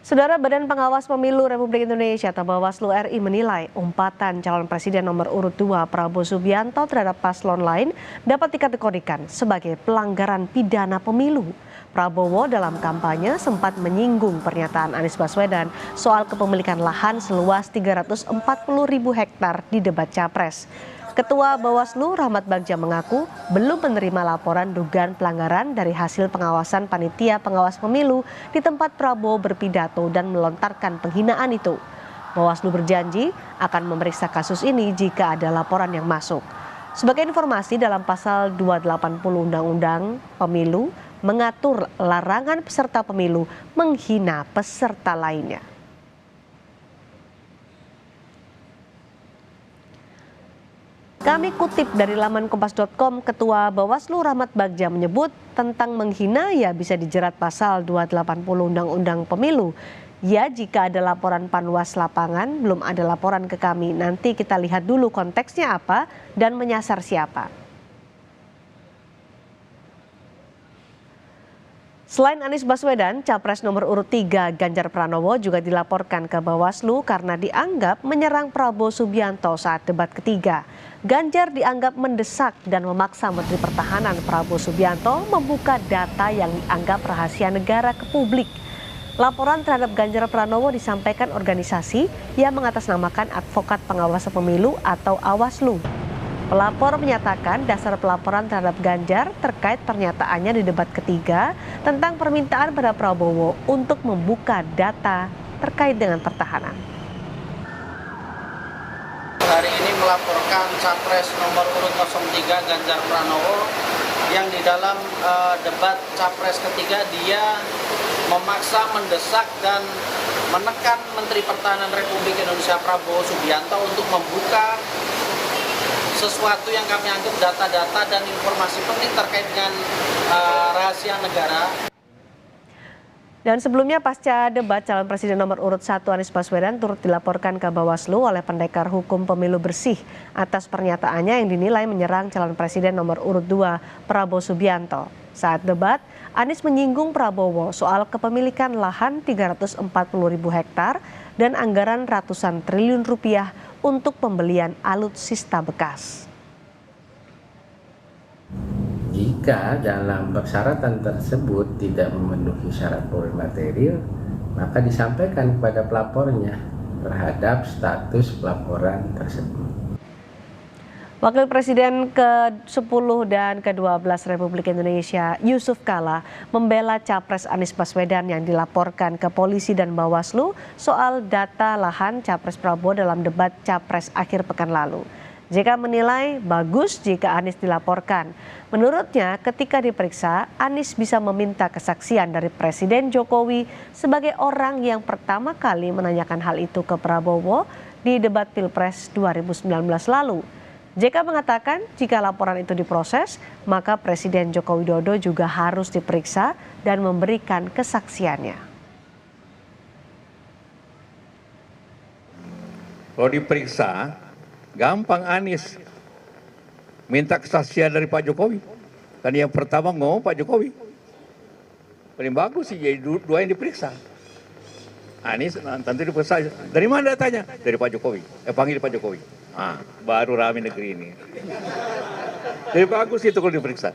Saudara Badan Pengawas Pemilu Republik Indonesia atau Bawaslu RI menilai umpatan calon presiden nomor urut 2 Prabowo Subianto terhadap paslon lain dapat dikategorikan sebagai pelanggaran pidana pemilu. Prabowo dalam kampanye sempat menyinggung pernyataan Anies Baswedan soal kepemilikan lahan seluas 340.000 hektar di debat Capres. Ketua Bawaslu Rahmat Bagja mengaku belum menerima laporan dugaan pelanggaran dari hasil pengawasan panitia pengawas pemilu di tempat Prabowo berpidato dan melontarkan penghinaan itu. Bawaslu berjanji akan memeriksa kasus ini jika ada laporan yang masuk. Sebagai informasi, dalam pasal 280 Undang-Undang Pemilu mengatur larangan peserta pemilu menghina peserta lainnya. Kami kutip dari laman kompas.com, Ketua Bawaslu Rahmat Bagja menyebut tentang menghina ya bisa dijerat pasal 280 Undang-Undang Pemilu. Ya, jika ada laporan panwas lapangan, belum ada laporan ke kami. Nanti kita lihat dulu konteksnya apa dan menyasar siapa. Selain Anies Baswedan, Capres nomor urut 3 Ganjar Pranowo juga dilaporkan ke Bawaslu karena dianggap menyerang Prabowo Subianto saat debat ketiga. Ganjar dianggap mendesak dan memaksa Menteri Pertahanan Prabowo Subianto membuka data yang dianggap rahasia negara ke publik. Laporan terhadap Ganjar Pranowo disampaikan organisasi yang mengatasnamakan Advokat Pengawas Pemilu atau Awaslu. Pelapor menyatakan dasar pelaporan terhadap Ganjar terkait pernyataannya di debat ketiga tentang permintaan pada Prabowo untuk membuka data terkait dengan pertahanan. Hari ini melaporkan Capres nomor urut 03 Ganjar Pranowo yang di dalam debat Capres ketiga dia memaksa, mendesak dan menekan Menteri Pertahanan Republik Indonesia Prabowo Subianto untuk membuka sesuatu yang kami anggap data-data dan informasi penting terkait dengan rahasia negara. Dan sebelumnya pasca debat calon presiden nomor urut 1 Anies Baswedan turut dilaporkan ke Bawaslu oleh Pendekar Hukum Pemilu Bersih atas pernyataannya yang dinilai menyerang calon presiden nomor urut 2 Prabowo Subianto. Saat debat, Anies menyinggung Prabowo soal kepemilikan lahan 340.000 hektar dan anggaran ratusan triliun rupiah untuk pembelian alutsista bekas. Jika dalam persyaratan tersebut tidak memenuhi syarat formil material, maka disampaikan kepada pelapornya terhadap status pelaporan tersebut. Wakil Presiden ke-10 dan ke-12 Republik Indonesia Yusuf Kala membela Capres Anies Baswedan yang dilaporkan ke polisi dan Bawaslu soal data lahan Capres Prabowo dalam debat Capres akhir pekan lalu. JK menilai bagus jika Anies dilaporkan. Menurutnya ketika diperiksa, Anies bisa meminta kesaksian dari Presiden Jokowi sebagai orang yang pertama kali menanyakan hal itu ke Prabowo di debat Pilpres 2019 lalu. JK mengatakan jika laporan itu diproses, maka Presiden Joko Widodo juga harus diperiksa dan memberikan kesaksiannya. Kalau diperiksa, gampang Anies minta kesaksian dari Pak Jokowi. Kan yang pertama ngomong Pak Jokowi. Paling bagus sih jadi dua yang diperiksa. Anies tentu diperiksa. Dari mana datanya? Dari Pak Jokowi. Panggil Pak Jokowi. Baru rame negeri ini. Jadi bagus itu kalau diperiksa.